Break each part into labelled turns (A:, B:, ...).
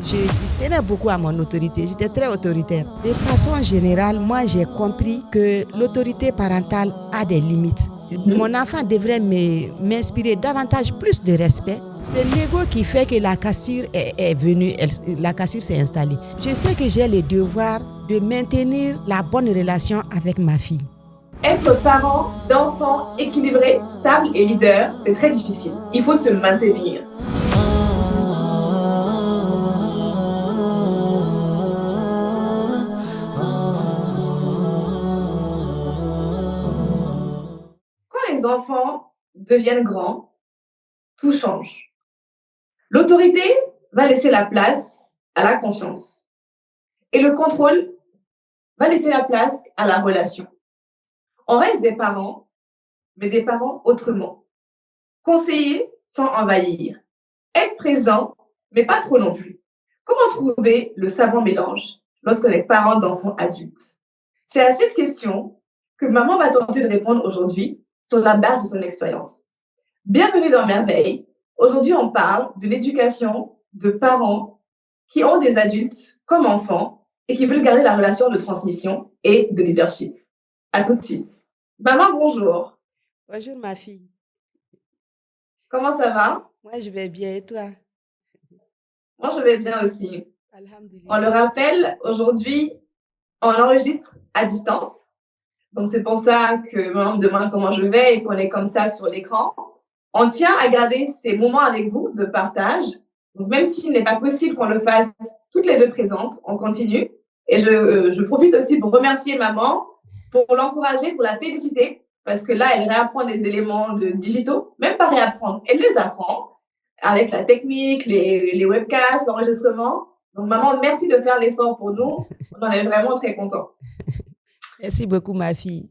A: je tenais beaucoup à mon autorité, j'étais très autoritaire. De façon générale, moi j'ai compris que l'autorité parentale a des limites. Mon enfant devrait m'inspirer davantage plus de respect. C'est l'ego qui fait que la cassure est venue, la cassure s'est installée. Je sais que j'ai le devoir de maintenir la bonne relation avec ma fille.
B: Être parent d'enfants équilibrés, stables et leaders, c'est très difficile. Il faut se maintenir. Quand les enfants deviennent grands, tout change. L'autorité va laisser la place à la confiance. Et le contrôle va laisser la place à la relation. On reste des parents, mais des parents autrement. Conseiller sans envahir. Être présent, mais pas trop non plus. Comment trouver le savant mélange lorsqu'on est parent d'enfants adultes? C'est à cette question que maman va tenter de répondre aujourd'hui sur la base de son expérience. Bienvenue dans Merveille. Aujourd'hui, on parle de l'éducation de parents qui ont des adultes comme enfants et qui veulent garder la relation de transmission et de leadership. À tout de suite. Maman, bonjour.
A: Bonjour ma fille.
B: Comment ça va?
A: Moi je vais bien et toi?
B: Moi, je vais bien aussi.
A: Alhamdulillah.
B: On le rappelle, aujourd'hui, on enregistre à distance. Donc, c'est pour ça que maman me demande comment je vais et qu'on est comme ça sur l'écran. On tient à garder ces moments avec vous de partage. Donc, même s'il n'est pas possible qu'on le fasse toutes les deux présentes, on continue. Et je profite aussi pour remercier maman, pour l'encourager, pour la féliciter, parce que là, elle réapprend des éléments digitaux, même pas réapprendre, elle les apprend avec la technique, les webcasts, l'enregistrement. Donc, maman, merci de faire l'effort pour nous. On en est vraiment très contents.
A: Merci beaucoup, ma fille.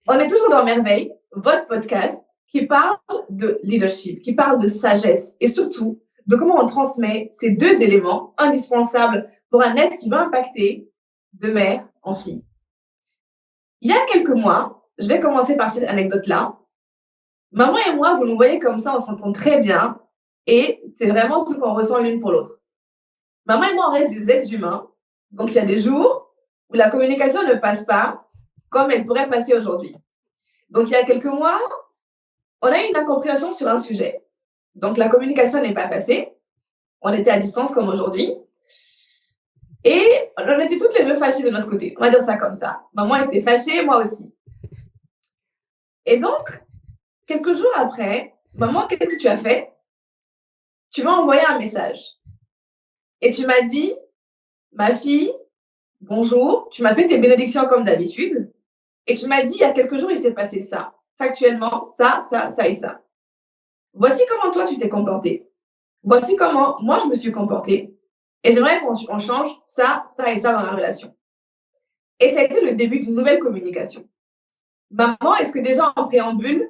B: On est toujours dans Merveille, votre podcast qui parle de leadership, qui parle de sagesse et surtout de comment on transmet ces deux éléments indispensables pour un être qui va impacter de mère en fille. Il y a quelques mois, je vais commencer par cette anecdote-là. Maman et moi, vous nous voyez comme ça, on s'entend très bien et c'est vraiment ce qu'on ressent l'une pour l'autre. Maman et moi, on reste des êtres humains, donc il y a des jours où la communication ne passe pas comme elle pourrait passer aujourd'hui. Donc, il y a quelques mois, on a eu une incompréhension sur un sujet. Donc, la communication n'est pas passée. On était à distance comme aujourd'hui. Et on était toutes les deux fâchées de notre côté. On va dire ça comme ça. Maman était fâchée, moi aussi. Et donc, quelques jours après, maman, qu'est-ce que tu as fait? Tu m'as envoyé un message. Et tu m'as dit, ma fille, bonjour. Tu m'as fait tes bénédictions comme d'habitude. Et tu m'as dit, il y a quelques jours, il s'est passé ça. Factuellement, ça et ça. Voici comment toi, tu t'es comporté. Voici comment moi, je me suis comportée. Et j'aimerais qu'on change ça et ça dans la relation. Et ça a été le début d'une nouvelle communication. Maman, est-ce que déjà en préambule,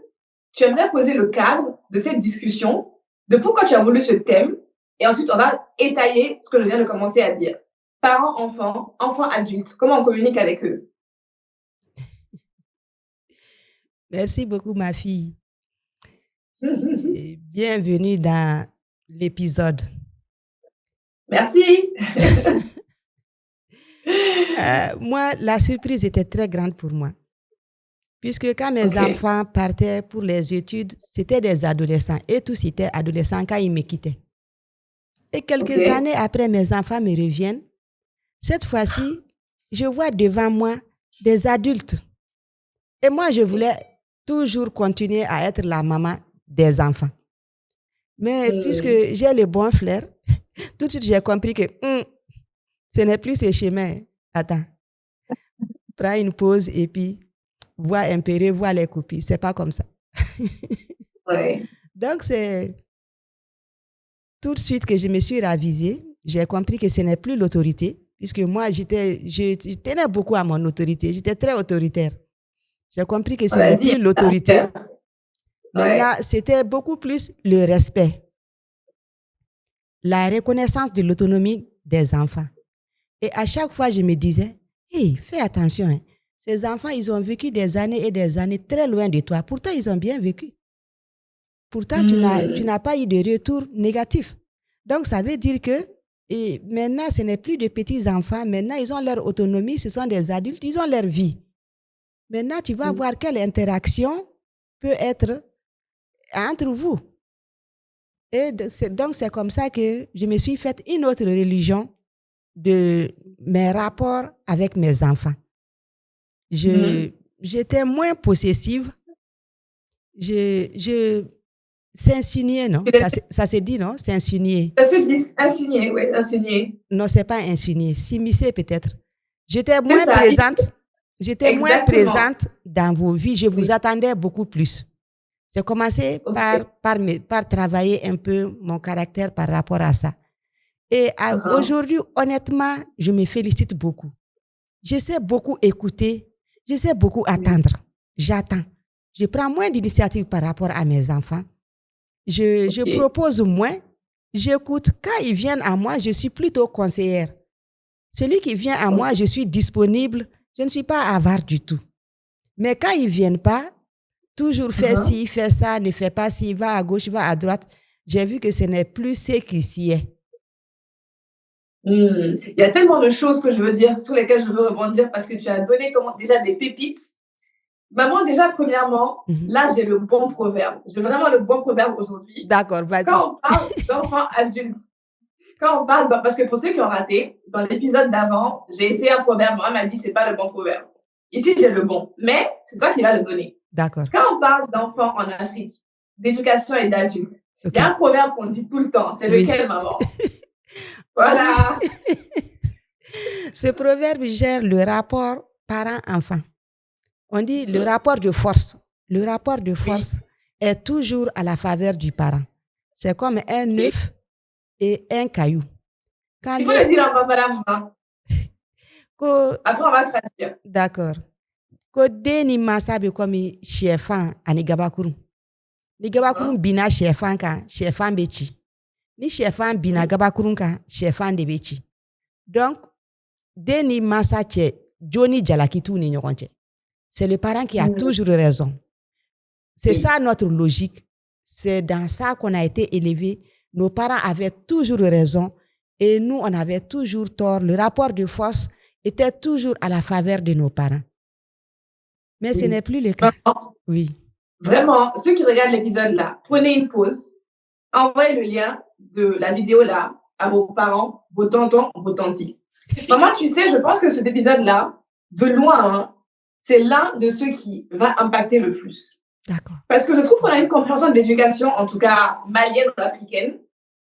B: tu aimerais poser le cadre de cette discussion, de pourquoi tu as voulu ce thème, et ensuite on va étayer ce que je viens de commencer à dire. Parents, enfants, enfants, adultes, comment on communique avec eux?
A: Merci beaucoup, ma fille. Et bienvenue dans l'épisode.
B: Merci.
A: Moi, la surprise était très grande pour moi. Puisque quand mes enfants partaient pour les études, c'était des adolescents. Et tous étaient adolescents quand ils me quittaient. Et quelques années après, mes enfants me reviennent. Cette fois-ci, je vois devant moi des adultes. Et moi, je voulais toujours continuer à être la maman des enfants. Mais puisque j'ai le bon flair, tout de suite, j'ai compris que ce n'est plus ce chemin. Attends. Prends une pause et puis vois un peu, revois les copies. C'est pas comme ça.
B: Ouais.
A: Donc, c'est tout de suite que je me suis ravisée. J'ai compris que ce n'est plus l'autorité, puisque moi, je tenais beaucoup à mon autorité. J'étais très autoritaire. J'ai compris que ce n'est plus l'autorité. Maintenant, c'était beaucoup plus le respect. La reconnaissance de l'autonomie des enfants. Et à chaque fois, je me disais, hey, fais attention. Hein. Ces enfants, ils ont vécu des années et des années très loin de toi. Pourtant, ils ont bien vécu. Pourtant, tu n'as pas eu de retour négatif. Donc, ça veut dire que Et maintenant, ce n'est plus de petits-enfants. Maintenant, ils ont leur autonomie, ce sont des adultes, ils ont leur vie. Maintenant, tu vas voir quelle interaction peut être entre vous. Et donc, c'est comme ça que je me suis faite une autre religion de mes rapports avec mes enfants. J'étais moins possessive. S'insinuer, non? Ça se dit, non? S'insinuer.
B: Ça se dit, insinuer, oui, insinuer.
A: Non, c'est pas insinuer. S'immiscer peut-être. J'étais moins présente. J'étais moins présente dans vos vies. Je vous attendais beaucoup plus. J'ai commencé par travailler un peu mon caractère par rapport à ça. Et aujourd'hui, honnêtement, je me félicite beaucoup. Je sais beaucoup écouter. Je sais beaucoup attendre. J'attends. Je prends moins d'initiatives par rapport à mes enfants. Je propose moins. J'écoute. Quand ils viennent à moi, je suis plutôt conseillère. Celui qui vient à moi, je suis disponible. Je ne suis pas avare du tout. Mais quand ils ne viennent pas, toujours fais ci, fais ça, ne fais pas ci, va à gauche, va à droite. J'ai vu que ce n'est plus ce qui s'y est.
B: Il y a tellement de choses que je veux dire, sur lesquelles je veux rebondir, parce que tu as donné déjà des pépites. Maman, déjà, premièrement, là, j'ai le bon proverbe. J'ai vraiment le bon proverbe aujourd'hui.
A: D'accord, vas-y.
B: Quand on parle d'enfants adultes, parce que pour ceux qui ont raté, dans l'épisode d'avant, j'ai essayé un proverbe. Moi, m'a dit, c'est pas le bon proverbe. Ici, j'ai le bon. Mais c'est toi qui vas le donner.
A: D'accord.
B: Quand on parle d'enfants en Afrique, d'éducation et d'adultes, il y a un proverbe qu'on dit tout le temps. C'est lequel, maman? Voilà.
A: Ce proverbe gère le rapport parent-enfant. On dit le rapport de force. Le rapport de force est toujours à la faveur du parent. C'est comme un œuf et un caillou.
B: Il faut le dire en bambara. Après, on va traduire.
A: D'accord. Ko deni masabe komi chefan ani gabakuru. Ni gabakuru bina chefan ka chefan bechi. Ni chefan bina gabakuru ka chefan de bechi. Donc, deni masa che Johnny Jalakitu ni nyokonche. C'est le parent qui a toujours raison. C'est ça notre logique. C'est dans ça qu'on a été élevé. Nos parents avaient toujours raison et nous, on avait toujours tort. Le rapport de force était toujours à la faveur de nos parents. Mais ce n'est plus le cas. Oui.
B: Vraiment, ceux qui regardent l'épisode là, prenez une pause, envoyez le lien de la vidéo là à vos parents, vos tontons, vos tantis. Maman, tu sais, je pense que cet épisode là, de loin, c'est l'un de ceux qui va impacter le plus.
A: D'accord.
B: Parce que je trouve qu'on a une compréhension de l'éducation, en tout cas malienne ou africaine,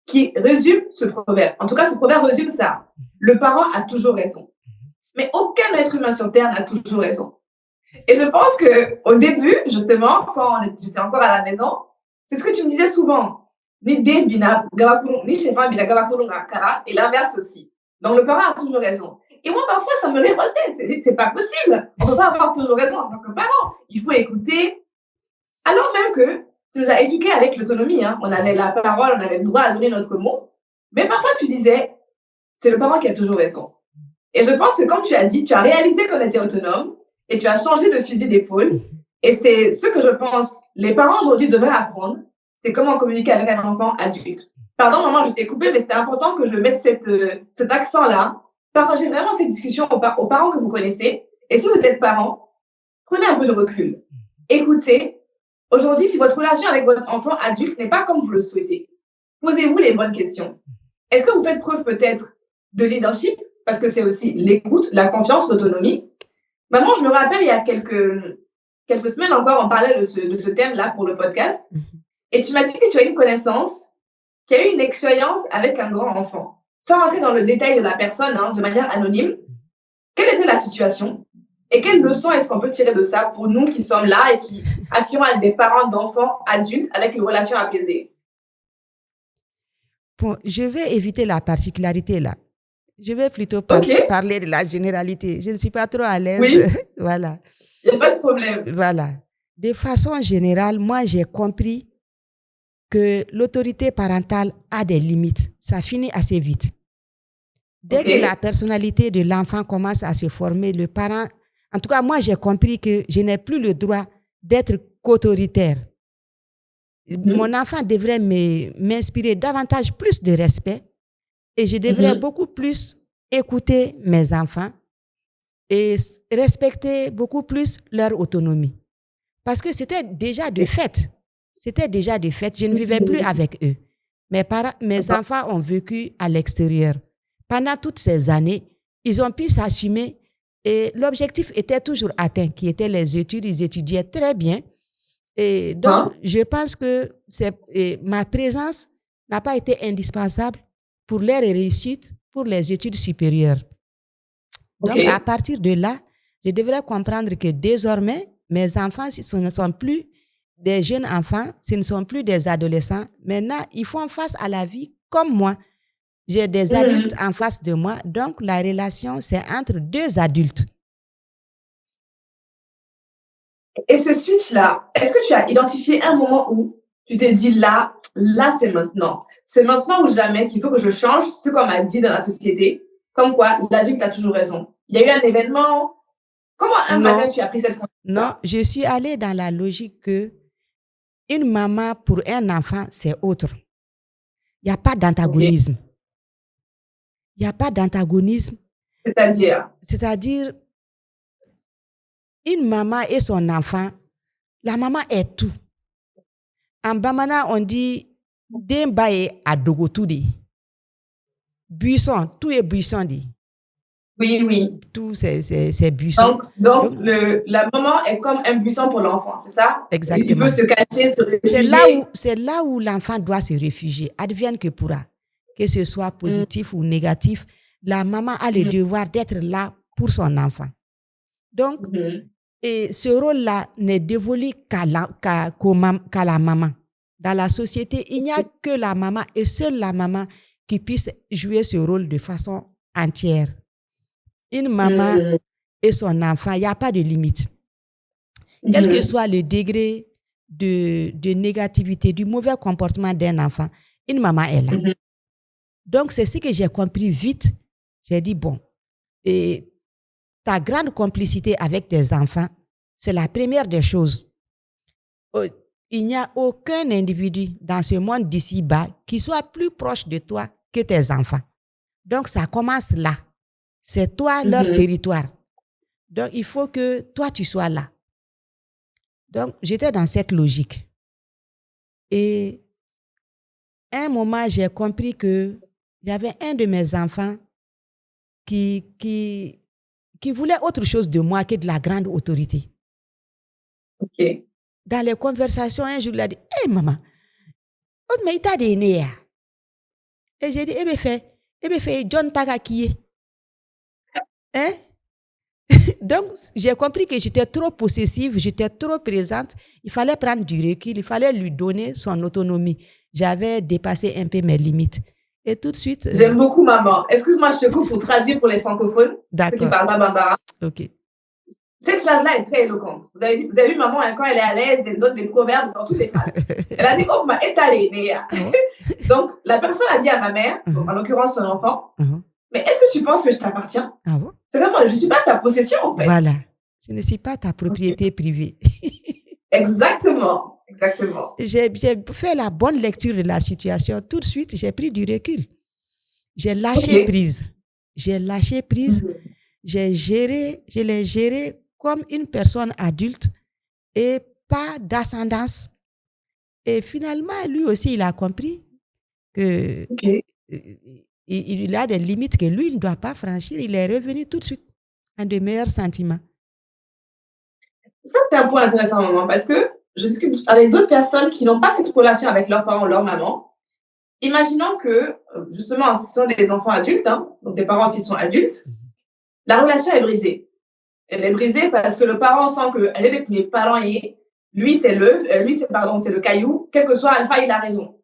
B: qui résume ce proverbe. En tout cas, ce proverbe résume ça. Le parent a toujours raison. Mais aucun être humain sur Terre n'a toujours raison. Et je pense qu'au début, justement, quand j'étais encore à la maison, c'est ce que tu me disais souvent. Ni de bina gabakuru, ni chefan bina gabakuru ngakara, et l'inverse aussi. Donc le parent a toujours raison. Et moi, parfois, ça me révoltait. C'est pas possible. On peut pas avoir toujours raison en tant que parent. Il faut écouter. Alors même que tu nous as éduqués avec l'autonomie, hein. On avait la parole, on avait le droit à donner notre mot. Mais parfois, tu disais, c'est le parent qui a toujours raison. Et je pense que, comme tu as dit, tu as réalisé qu'on était autonome et tu as changé de fusil d'épaule. Et c'est ce que je pense les parents aujourd'hui devraient apprendre. C'est comment communiquer avec un enfant adulte. Pardon, maman, je t'ai coupé, mais c'était important que je mette cet accent-là. Partagez vraiment cette discussion aux parents que vous connaissez. Et si vous êtes parent, prenez un peu de recul. Écoutez. Aujourd'hui, si votre relation avec votre enfant adulte n'est pas comme vous le souhaitez, posez-vous les bonnes questions. Est-ce que vous faites preuve peut-être de leadership? Parce que c'est aussi l'écoute, la confiance, l'autonomie. Maman, je me rappelle, il y a quelques semaines encore, on parlait de ce thème-là pour le podcast. Et tu m'as dit que tu as une connaissance qui a eu une expérience avec un grand enfant. Sans rentrer dans le détail de la personne, hein, de manière anonyme, quelle était la situation? Et quelles leçons est-ce qu'on peut tirer de ça pour nous qui sommes là et qui aspirons à être des parents d'enfants adultes avec une relation apaisée?
A: Bon, je vais éviter la particularité là. Je vais plutôt parler de la généralité. Je ne suis pas trop à l'aise.
B: Oui.
A: Voilà.
B: Il n'y a pas de problème.
A: Voilà. De façon générale, moi, j'ai compris que l'autorité parentale a des limites. Ça finit assez vite. Dès que la personnalité de l'enfant commence à se former, le parent... En tout cas, moi, j'ai compris que je n'ai plus le droit d'être qu'autoritaire. Mon enfant devrait m'inspirer davantage plus de respect Et je devrais beaucoup plus écouter mes enfants et respecter beaucoup plus leur autonomie. Parce que c'était déjà de fait. C'était déjà de fait. Je ne vivais plus avec eux. Mes enfants ont vécu à l'extérieur. Pendant toutes ces années, ils ont pu s'assumer et l'objectif était toujours atteint, qui était les études. Ils étudiaient très bien. Et donc, je pense que ma présence n'a pas été indispensable pour leur réussite, pour les études supérieures. Donc, à partir de là, je devrais comprendre que désormais, mes enfants, ce ne sont plus des jeunes enfants, ce ne sont plus des adolescents. Maintenant, ils font face à la vie comme moi. J'ai des adultes en face de moi, donc la relation, c'est entre deux adultes.
B: Et ce switch-là, est-ce que tu as identifié un moment où tu t'es dit là, c'est maintenant. C'est maintenant ou jamais qu'il faut que je change ce qu'on m'a dit dans la société, comme quoi l'adulte a toujours raison. Il y a eu un événement. Comment un matin tu as pris cette conscience?
A: Non, je suis allée dans la logique que une maman pour un enfant, c'est autre. Il n'y a pas d'antagonisme. Il n'y a pas d'antagonisme. C'est-à-dire, une maman et son enfant, la maman est tout. En Bamana, on dit Dembaye à Dogotudi. Buisson, tout est buisson dit.
B: Oui.
A: Tout, c'est buisson.
B: Donc la maman est comme un buisson pour l'enfant, c'est ça?
A: Exactement.
B: Il peut se cacher, se réfugier.
A: C'est là où l'enfant doit se réfugier, advienne que pourra. Que ce soit positif ou négatif, la maman a le devoir d'être là pour son enfant. Donc, et ce rôle-là n'est dévolu qu'à la maman. Dans la société, il n'y a que la maman et seule la maman qui puisse jouer ce rôle de façon entière. Une maman et son enfant, il n'y a pas de limite. Quel que soit le degré de négativité, du mauvais comportement d'un enfant, une maman est là. Donc, c'est ce que j'ai compris vite. J'ai dit, bon, et ta grande complicité avec tes enfants, c'est la première des choses. Il n'y a aucun individu dans ce monde d'ici-bas qui soit plus proche de toi que tes enfants. Donc, ça commence là. C'est toi leur territoire. Donc, il faut que toi, tu sois là. Donc, j'étais dans cette logique. Et à un moment, j'ai compris qu'il y avait un de mes enfants qui voulait autre chose de moi que de la grande autorité.
B: OK.
A: Dans les conversations, un jour, il a dit, « Hey, maman, mais il t'a donné. » Et j'ai dit, fait, John Taga qui est. Hein? Donc, j'ai compris que j'étais trop possessive, j'étais trop présente. Il fallait prendre du recul, il fallait lui donner son autonomie. J'avais dépassé un peu mes limites. Et tout de suite...
B: J'aime beaucoup maman. Excuse-moi, je te coupe pour traduire pour les francophones.
A: D'accord.
B: Ceux qui parlent pas bambara.
A: OK.
B: Cette phrase-là est très éloquente. Vous avez vu maman, quand elle est à l'aise, elle donne des proverbes dans toutes les phrases. Elle a dit, oh, ma étalée, mais... Donc, la personne a dit à ma mère, en l'occurrence son enfant, mais est-ce que tu penses que je t'appartiens?
A: Ah bon?
B: C'est vraiment, je ne suis pas ta possession, en fait.
A: Voilà. Je ne suis pas ta propriété privée.
B: Exactement.
A: J'ai fait la bonne lecture de la situation. Tout de suite, j'ai pris du recul. J'ai lâché prise. Je l'ai géré comme une personne adulte et pas d'ascendance. Et finalement, lui aussi, il a compris que il a des limites que lui, il ne doit pas franchir. Il est revenu tout de suite en de meilleurs sentiments.
B: Ça, c'est un point intéressant, maman, parce que je discute avec d'autres personnes qui n'ont pas cette relation avec leurs parents, leur maman. Imaginons que, justement, ce sont des enfants adultes, donc les parents aussi sont adultes, la relation est brisée. Elle est brisée parce que le parent sent qu'elle est des parents et lui, c'est le caillou. Quel que soit Alpha, il a raison.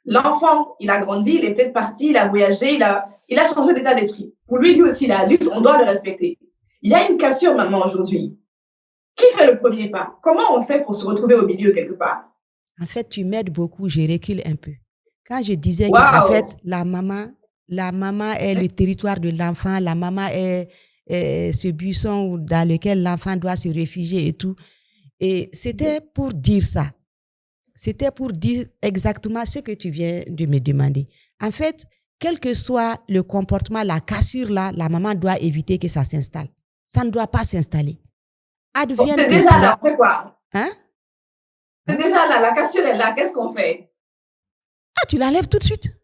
B: L'enfant, il a grandi, il est peut-être parti, il a voyagé, il a changé d'état d'esprit. Pour lui aussi, il est adulte, on doit le respecter. Il y a une cassure, maman, aujourd'hui. Qui fait le premier pas? Comment on fait pour se retrouver au milieu quelque part?
A: En fait, tu m'aides beaucoup, je recule un peu. Quand je disais qu'en fait, la maman est le territoire de l'enfant, la maman est ce buisson dans lequel l'enfant doit se réfugier et tout. Et c'était pour dire ça. C'était pour dire exactement ce que tu viens de me demander. En fait, quel que soit le comportement, la cassure là, la maman doit éviter que ça s'installe. Ça ne doit pas s'installer. Advienne
B: C'est
A: que
B: déjà là,
A: pourra.
B: on fait quoi?
A: Hein?
B: C'est déjà là, la cassure est là, qu'est-ce qu'on fait?
A: Ah, tu l'enlèves tout de suite.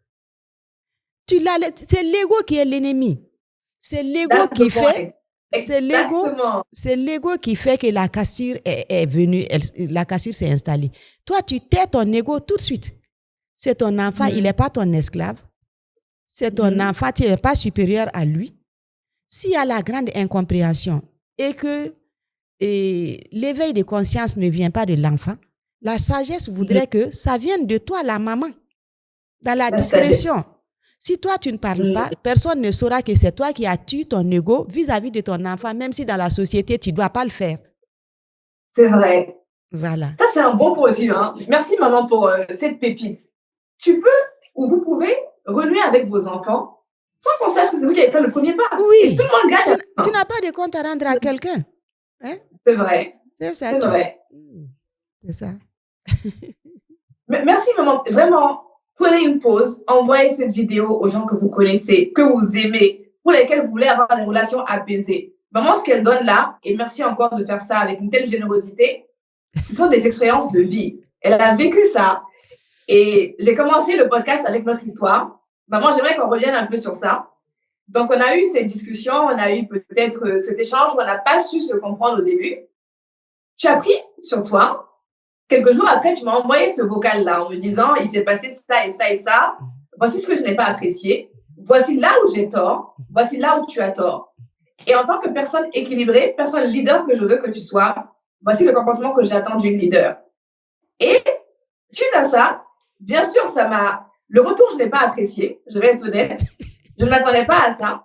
A: C'est l'ego qui est l'ennemi. C'est l'ego
B: That's
A: qui
B: the
A: fait.
B: point.
A: C'est
B: Exactement.
A: l'ego qui fait que la cassure est venue, la cassure s'est installée. Toi, tu tais ton ego tout de suite. C'est ton enfant, il n'est pas ton esclave. C'est ton enfant, tu n'es pas supérieur à lui. S'il y a la grande incompréhension et que l'éveil de conscience ne vient pas de l'enfant, la sagesse voudrait que ça vienne de toi, la maman, dans la discrétion.
B: Sagesse.
A: Si toi, tu ne parles pas, personne ne saura que c'est toi qui as tué ton ego vis-à-vis de ton enfant, même si dans la société, tu ne dois pas le faire.
B: C'est vrai.
A: Voilà.
B: Ça, c'est un bon point aussi. Hein. Merci, maman, pour cette pépite. Tu peux ou vous pouvez renouer avec vos enfants sans qu'on sache que c'est vous qui avez fait le premier pas.
A: Oui.
B: Et tout le monde gagne.
A: Tu n'as pas de compte à rendre à quelqu'un. Hein?
B: C'est vrai.
A: C'est ça.
B: C'est vrai.
A: C'est ça.
B: Merci, maman. Vraiment, prenez une pause. Envoyez cette vidéo aux gens que vous connaissez, que vous aimez, pour lesquels vous voulez avoir des relations apaisées. Maman, ce qu'elle donne là, et merci encore de faire ça avec une telle générosité, ce sont des expériences de vie. Elle a vécu ça. Et j'ai commencé le podcast avec notre histoire. Maman, j'aimerais qu'on revienne un peu sur ça. Donc, on a eu cette discussion, on a eu peut-être cet échange où on n'a pas su se comprendre au début. Tu as pris sur toi. Quelques jours après, tu m'as envoyé ce vocal-là en me disant, il s'est passé ça et ça et ça. Voici ce que je n'ai pas apprécié. Voici là où j'ai tort. Voici là où tu as tort. Et en tant que personne équilibrée, personne leader que je veux que tu sois, voici le comportement que j'attends d'une leader. Et suite à ça, bien sûr, le retour, je ne l'ai pas apprécié. Je vais être honnête. Je ne m'attendais pas à ça.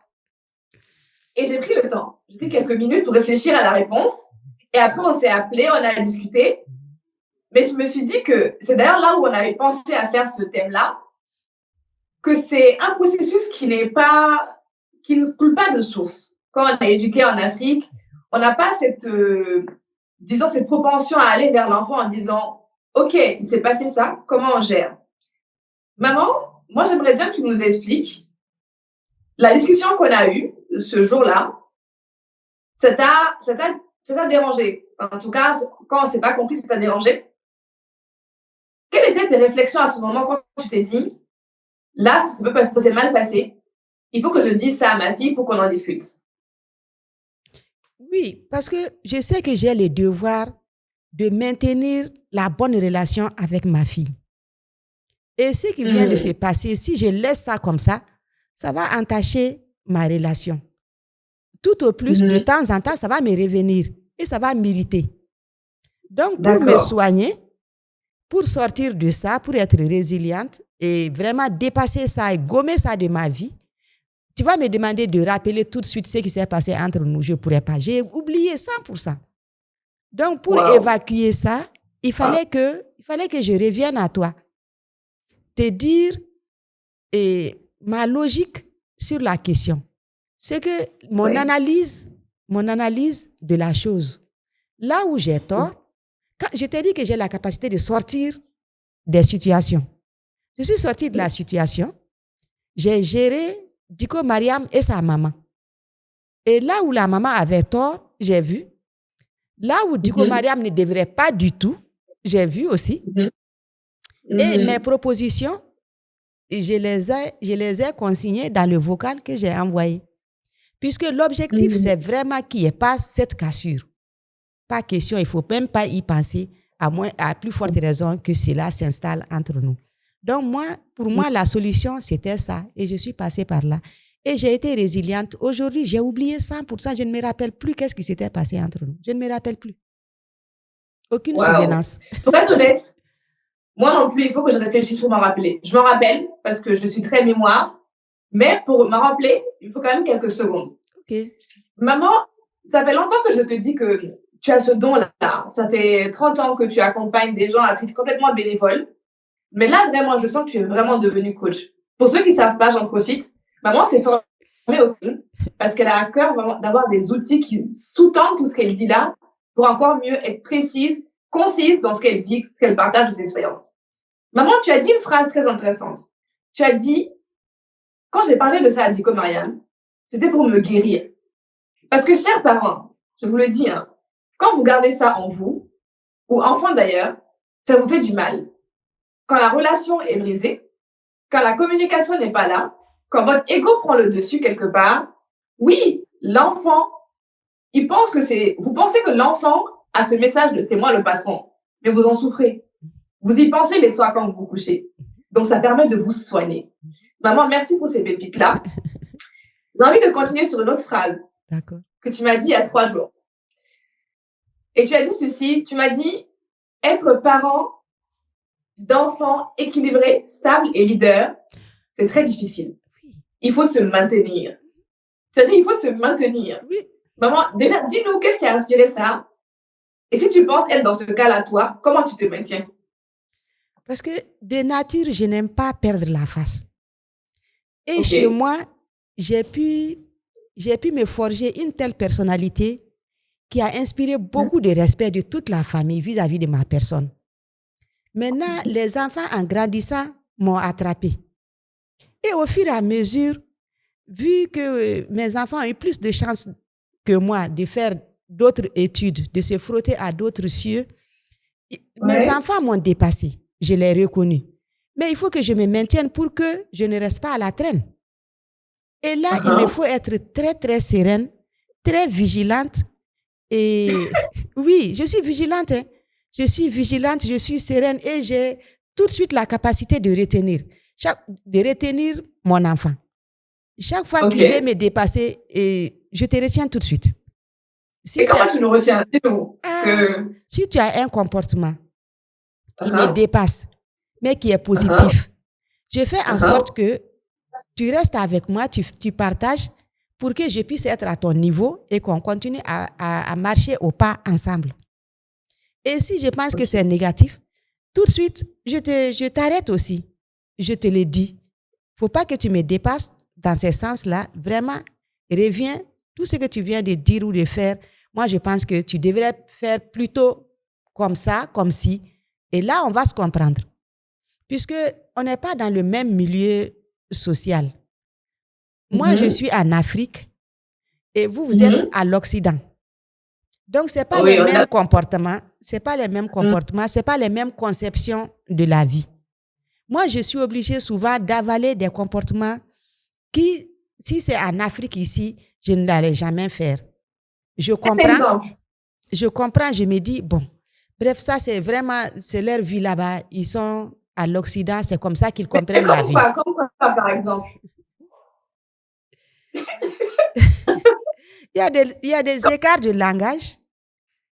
B: Et j'ai pris le temps. J'ai pris quelques minutes pour réfléchir à la réponse. Et après, on s'est appelé, on a discuté. Mais je me suis dit que c'est d'ailleurs là où on avait pensé à faire ce thème-là, que c'est un processus qui ne coule pas de source. Quand on est éduqué en Afrique, on n'a pas cette propension à aller vers l'enfant en disant, OK, il s'est passé ça, comment on gère? Maman, moi, j'aimerais bien que tu nous expliques la discussion qu'on a eue ce jour-là. Ça t'a dérangé. En tout cas, quand on ne s'est pas compris, ça t'a dérangé. Quelles étaient tes réflexions à ce moment quand tu t'es dit, là, ça s'est mal passé, il faut que je dise ça à ma fille pour qu'on en discute?
A: Oui, parce que je sais que j'ai le devoir de maintenir la bonne relation avec ma fille. Et ce qui vient de se passer, si je laisse ça comme ça va entacher ma relation. Tout au plus, de temps en temps, ça va me revenir et ça va m'irriter. Donc, pour me soigner, pour sortir de ça, pour être résiliente et vraiment dépasser ça et gommer ça de ma vie, tu vas me demander de rappeler tout de suite ce qui s'est passé entre nous. Je ne pourrais pas. J'ai oublié 100%. Donc, pour évacuer ça, il fallait que je revienne à toi. Te dire ma logique sur la question. C'est que mon analyse de la chose, là où j'ai tort, quand je t'ai dit que j'ai la capacité de sortir des situations. Je suis sortie de la situation, j'ai géré Diko Mariam et sa maman. Et là où la maman avait tort, j'ai vu. Là où Diko Mariam ne devrait pas du tout, j'ai vu aussi. Et mes propositions, je les ai consignées dans le vocal que j'ai envoyé. Puisque l'objectif, c'est vraiment qu'il n'y ait pas cette cassure. Pas question, il ne faut même pas y penser, à plus forte raison que cela s'installe entre nous. Donc pour moi, la solution, c'était ça. Et je suis passée par là. Et j'ai été résiliente. Aujourd'hui, j'ai oublié 100%. Je ne me rappelle plus qu'est-ce qui s'était passé entre nous. Je ne me rappelle plus. Aucune souvenance.
B: Pour être honnête, moi non plus, il faut que je réfléchisse pour m'en rappeler. Je m'en rappelle parce que je suis très mémoire. Mais pour m'en rappeler, il faut quand même quelques secondes.
A: OK.
B: Maman, ça fait longtemps que je te dis que tu as ce don-là. Ça fait 30 ans que tu accompagnes des gens à titre complètement bénévole. Mais là, vraiment, je sens que tu es vraiment devenue coach. Pour ceux qui ne savent pas, j'en profite. Maman s'est formée au coaching parce qu'elle a à cœur d'avoir des outils qui sous-tendent tout ce qu'elle dit là pour encore mieux être précise, concise dans ce qu'elle dit, ce qu'elle partage de ses expériences. Maman, tu as dit une phrase très intéressante. Tu as dit, quand j'ai parlé de ça à Dico Mariam, c'était pour me guérir. Parce que, chers parents, je vous le dis, hein, quand vous gardez ça en vous, ou enfants d'ailleurs, ça vous fait du mal. Quand la relation est brisée, quand la communication n'est pas là, quand votre ego prend le dessus quelque part, oui, l'enfant, vous pensez que l'enfant a ce message de c'est moi le patron, mais vous en souffrez. Vous y pensez les soirs quand vous vous couchez. Donc, ça permet de vous soigner. Maman, merci pour ces pépites-là. J'ai envie de continuer sur une autre phrase que tu m'as dit il y a 3 jours. Et tu as dit ceci, tu m'as dit être parent d'enfants équilibrés, stables et leaders, c'est très difficile. Il faut se maintenir. Tu as dit il faut se maintenir.
A: Oui.
B: Maman, déjà, dis-nous qu'est-ce qui a inspiré ça? Et si tu penses être dans ce cas-là, toi, comment tu te maintiens?
A: Parce que de nature, je n'aime pas perdre la face. Et
B: Ok.
A: chez moi, j'ai pu me forger une telle personnalité qui a inspiré beaucoup de respect de toute la famille vis-à-vis de ma personne. Maintenant, les enfants, en grandissant, m'ont attrapé. Et au fur et à mesure, vu que mes enfants ont eu plus de chances que moi de faire d'autres études, de se frotter à d'autres cieux, mes enfants m'ont dépassé. Je l'ai reconnu. Mais il faut que je me maintienne pour que je ne reste pas à la traîne. Et là, il me faut être très, très sereine, très vigilante. Et oui, je suis vigilante. Hein. Je suis vigilante, je suis sereine et j'ai tout de suite la capacité de retenir mon enfant. Chaque fois qu'il veut me dépasser, je te retiens tout de suite.
B: Et comment tu nous retiens? Dis-nous.
A: Si tu as un comportement qui me dépasse, mais qui est positif, je fais en sorte que tu restes avec moi, tu partages pour que je puisse être à ton niveau et qu'on continue à marcher au pas ensemble. Et si je pense que c'est négatif, tout de suite, je t'arrête aussi. Je te le dis. Il ne faut pas que tu me dépasses dans ce sens-là. Vraiment, reviens. Tout ce que tu viens de dire ou de faire, moi, je pense que tu devrais faire plutôt comme ça, comme ci. Et là, on va se comprendre. Puisqu'on n'est pas dans le même milieu social. Moi, je suis en Afrique et vous êtes à l'Occident. Donc, ce n'est pas les mêmes comportements, ce n'est pas les mêmes comportements, ce n'est pas les mêmes conceptions de la vie. Moi, je suis obligée souvent d'avaler des comportements qui, si c'est en Afrique ici, je ne l'allais jamais faire. Je comprends, je me dis, bon, bref, ça c'est leur vie là-bas, ils sont à l'Occident, c'est comme ça qu'ils comprennent la vie.
B: Comme quoi, par exemple?
A: Il y a des écarts de langage.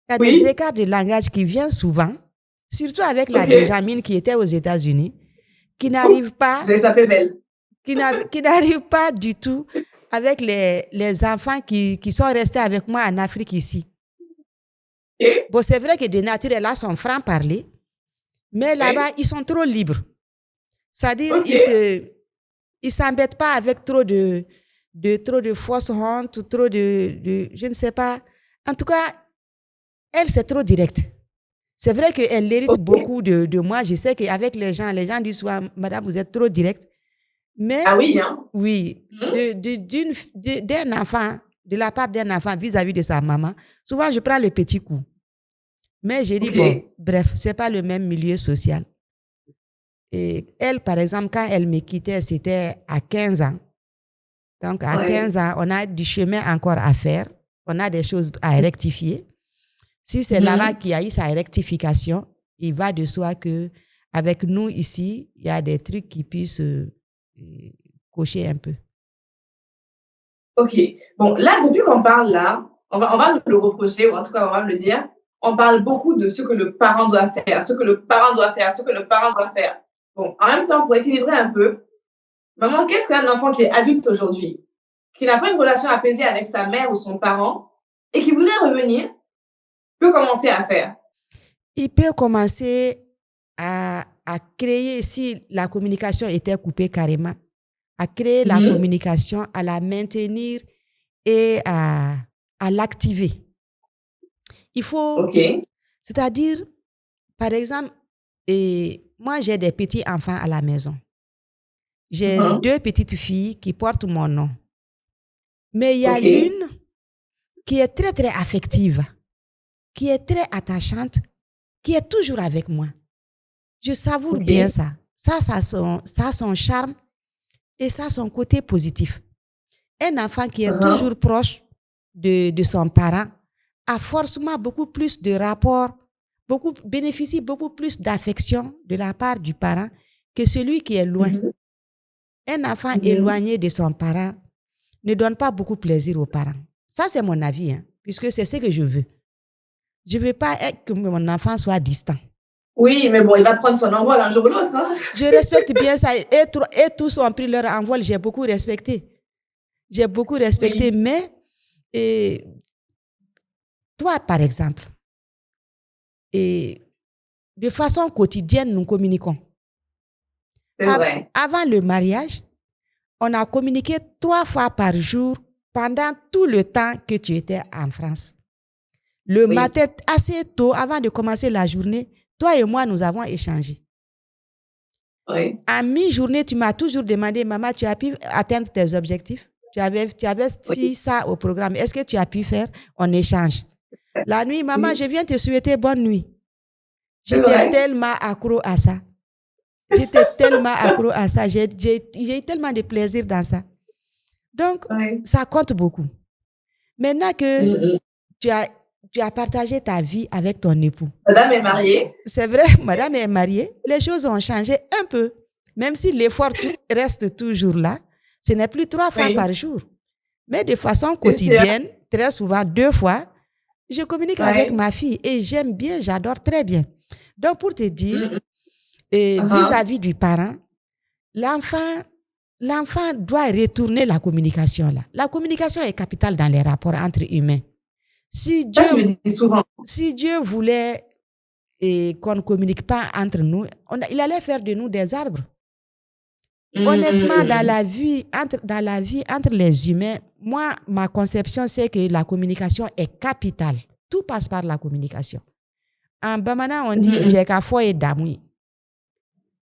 A: Il y a des écarts de langage qui viennent souvent, surtout avec la Benjamine qui était aux États-Unis, qui n'arrive pas.
B: Ça fait belle.
A: Qui n'arrive pas du tout avec les enfants qui sont restés avec moi en Afrique ici. Bon, c'est vrai que de nature, elle a son franc-parler, mais là-bas, ils sont trop libres. C'est-à-dire, ils ne s'embêtent pas avec trop de fausses honte ou trop de je ne sais pas. En tout cas, elle, c'est trop direct. C'est vrai qu'elle hérite beaucoup de moi. Je sais qu'avec les gens disent souvent, madame, vous êtes trop directe. Mais, oui, d'un enfant, de la part d'un enfant vis-à-vis de sa maman, souvent je prends le petit coup. Mais j'ai dit, bon, bref, ce n'est pas le même milieu social. Et elle, par exemple, quand elle me quittait, c'était à 15 ans. Donc, à 15 ans, on a du chemin encore à faire. On a des choses à rectifier. Si c'est là-bas qu'il y a eu sa rectification, il va de soi qu'avec nous ici, il y a des trucs qui puissent cocher un peu.
B: Ok. Bon, là, depuis qu'on parle là, on va nous le reprocher, ou en tout cas, on va me le dire. On parle beaucoup de ce que le parent doit faire, ce que le parent doit faire, ce que le parent doit faire. Bon, en même temps, pour équilibrer un peu, maman, qu'est-ce qu'un enfant qui est adulte aujourd'hui, qui n'a pas une relation apaisée avec sa mère ou son parent, et qui voudrait revenir, peut commencer à faire?
A: Il peut commencer à créer, si la communication était coupée carrément, à créer la communication, à la maintenir et à l'activer. Il faut, c'est-à-dire, par exemple, moi j'ai des petits enfants à la maison. J'ai deux petites filles qui portent mon nom. Mais il y a
B: Ok.
A: l'une qui est très, très affective, qui est très attachante, qui est toujours avec moi. Je savoure
B: Ok.
A: bien ça. Ça a son charme et ça a son côté positif. Un enfant qui est toujours proche de son parent a forcément beaucoup plus de rapports, bénéficie beaucoup plus d'affection de la part du parent que celui qui est loin. Un enfant éloigné de son parent ne donne pas beaucoup plaisir aux parents. Ça, c'est mon avis, hein, puisque c'est ce que je veux. Je ne veux pas que mon enfant soit distant.
B: Oui, mais bon, il va prendre son envol un jour ou l'autre. Hein?
A: Je respecte bien ça. Et tous ont pris leur envol. J'ai beaucoup respecté. Oui. Mais toi, par exemple, de façon quotidienne, nous communiquons.
B: C'est vrai.
A: Avant le mariage, on a communiqué 3 fois par jour pendant tout le temps que tu étais en France. Le matin, assez tôt, avant de commencer la journée, toi et moi, nous avons échangé.
B: Oui.
A: À mi-journée, tu m'as toujours demandé, maman, tu as pu atteindre tes objectifs? Tu avais dit ça au programme. Est-ce que tu as pu faire? On échange. La nuit, maman, je viens te souhaiter bonne nuit. J'étais tellement accro à ça. J'ai eu tellement de plaisir dans ça. Donc, ça compte beaucoup. Maintenant que tu as partagé ta vie avec ton époux.
B: Madame est mariée.
A: C'est vrai, madame est mariée. Les choses ont changé un peu. Même si l'effort reste toujours là, ce n'est plus 3 fois par jour. Mais de façon quotidienne, très souvent 2 fois, je communique avec ma fille et j'aime bien, j'adore très bien. Donc, pour te dire, vis-à-vis du parent, l'enfant doit retourner la communication là. La communication est capitale dans les rapports entre humains. Si Dieu voulait qu'on ne communique pas entre nous, il allait faire de nous des arbres. Honnêtement, dans la vie entre les humains, moi, ma conception, c'est que la communication est capitale. Tout passe par la communication. En Bamana, on dit « Djeka foye damui ».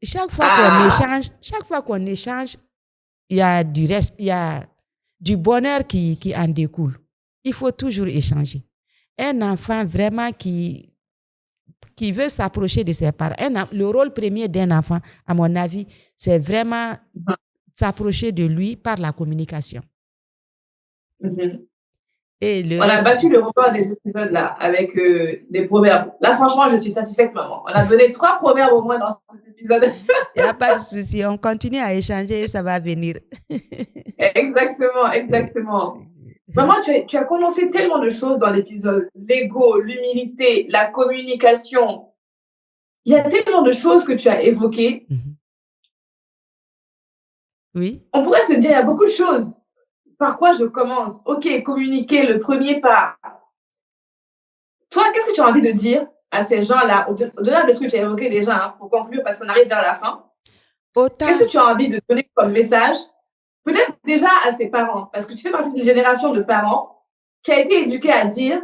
A: Chaque fois qu'on échange, il y a du bonheur qui en découle. Il faut toujours échanger. Un enfant vraiment qui veut s'approcher de ses parents. Le rôle premier d'un enfant, à mon avis, c'est vraiment s'approcher de lui par la communication.
B: Et on a battu le record des épisodes là avec des proverbes. Là, franchement, je suis satisfaite, maman. On a donné 3 proverbes au moins dans cet épisode.
A: Il n'y a pas de souci. On continue à échanger et ça va venir.
B: Exactement. Maman, tu as commencé tellement de choses dans l'épisode. L'ego, l'humilité, la communication. Il y a tellement de choses que tu as évoquées.
A: Oui.
B: On pourrait se dire, il y a beaucoup de choses. Par quoi je commence? Ok, communiquer, le premier pas. Toi, qu'est-ce que tu as envie de dire à ces gens-là, au-delà de ce que tu as évoqué déjà, pour conclure, parce qu'on arrive vers la fin? Qu'est-ce que tu as envie de donner comme message? Peut-être déjà à ses parents, parce que tu fais partie d'une génération de parents qui a été éduquée à dire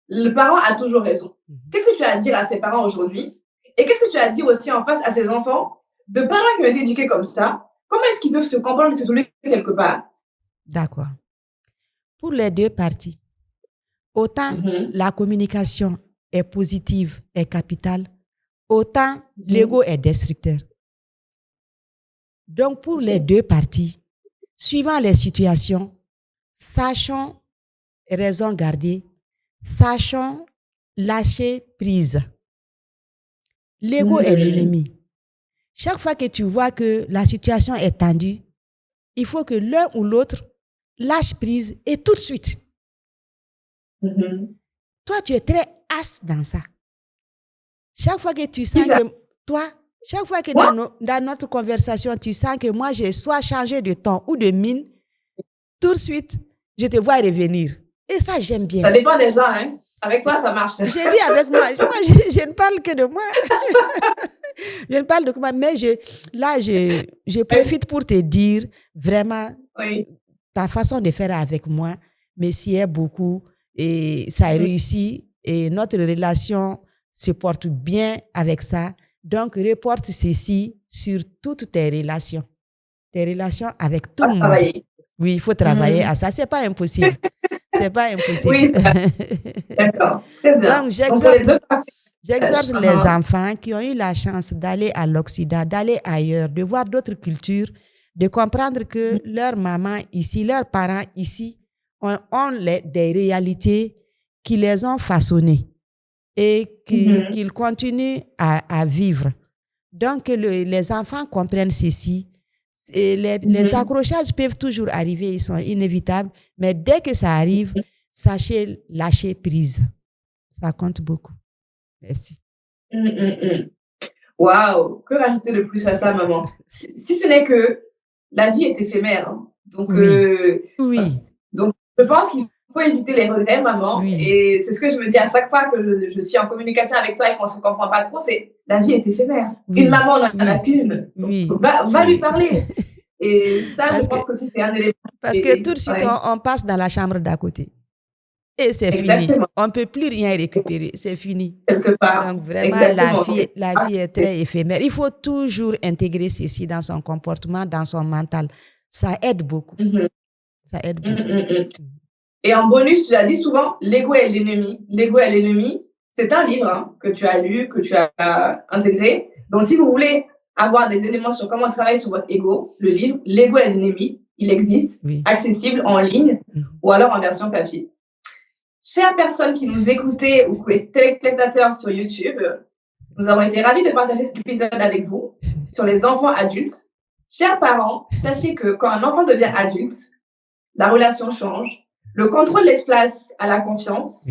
B: le parent a toujours raison. Qu'est-ce que tu as à dire à ses parents aujourd'hui? Et qu'est-ce que tu as à dire aussi en face à ses enfants de parents qui ont été éduqués comme ça? Comment est-ce qu'ils peuvent se comprendre et se trouver quelque part?
A: D'accord. Pour les 2 parties, autant la communication est positive, est capitale, autant l'ego est destructeur. Donc, pour les 2 parties, suivant les situations, sachons raison garder, sachons lâcher prise. L'ego est l'ennemi. Chaque fois que tu vois que la situation est tendue, il faut que l'un ou l'autre lâche prise et tout de suite. Toi, tu es très as dans ça. Chaque fois que tu sens que chaque fois que dans notre conversation, tu sens que moi, j'ai soit changé de ton ou de mine, tout de suite, je te vois revenir. Et ça, j'aime bien.
B: Ça dépend des gens, hein. Avec toi, ça marche.
A: J'ai dit avec moi. Je ne parle que de moi. Je ne parle de moi, mais je profite pour te dire vraiment ta façon de faire avec moi me sied beaucoup et ça a réussi et notre relation se porte bien avec ça. Donc, reporte ceci sur toutes tes relations. tes relations avec tout
B: À
A: le monde.
B: travailler.
A: Oui, il faut travailler à ça. C'est pas impossible. C'est pas impossible.
B: Oui, ça. D'accord. Très bien.
A: Donc,
B: Donc, pour les deux parties.
A: j'exhorte les enfants qui ont eu la chance d'aller à l'Occident, d'aller ailleurs, de voir d'autres cultures, de comprendre que leur maman ici, leurs parents ici ont des réalités qui les ont façonnées et qu'ils continuent à vivre. Donc, que les enfants comprennent ceci. Et les accrochages peuvent toujours arriver, ils sont inévitables, mais dès que ça arrive, sachez lâcher prise. Ça compte beaucoup. Merci.
B: Waouh, que rajouter de plus à ça, maman? Si ce n'est que la vie est éphémère. Hein. Donc,
A: oui.
B: Donc, je pense qu'il faut éviter les regrets, maman.
A: Oui.
B: Et c'est ce que je me dis à chaque fois que je suis en communication avec toi et qu'on ne se comprend pas trop, c'est la vie est éphémère.
A: Oui.
B: Une maman n'en a qu'une.
A: Oui.
B: Va lui parler. Et ça, je pense que c'est un élément.
A: Parce que tout de suite, on passe dans la chambre d'à côté. Et c'est fini. On ne peut plus rien récupérer. C'est fini.
B: Quelque part.
A: Donc, vraiment, la vie est très éphémère. Il faut toujours intégrer ceci dans son comportement, dans son mental. Ça aide beaucoup. Ça aide beaucoup.
B: Et en bonus, tu as dit souvent, l'ego est l'ennemi. L'ego est l'ennemi. C'est un livre que tu as lu, que tu as intégré. Donc, si vous voulez avoir des éléments sur comment travailler sur votre ego, le livre, l'ego est l'ennemi, il existe, accessible en ligne ou alors en version papier. Chères personnes qui nous écoutez ou téléspectateurs sur YouTube, nous avons été ravis de partager cet épisode avec vous sur les enfants adultes. Chers parents, sachez que quand un enfant devient adulte, la relation change, le contrôle laisse place à la confiance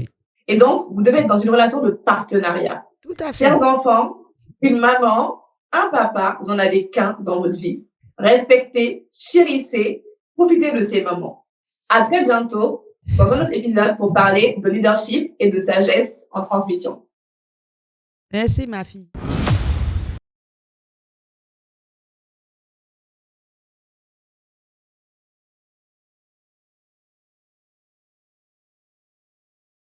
B: et donc vous devez être dans une relation de partenariat.
A: Tout à fait.
B: Chers enfants, une maman, un papa, vous n'en avez qu'un dans votre vie. Respectez, chérissez, profitez de ces moments. À très bientôt dans un autre épisode pour parler de leadership et de sagesse en transmission.
A: Merci, ma fille.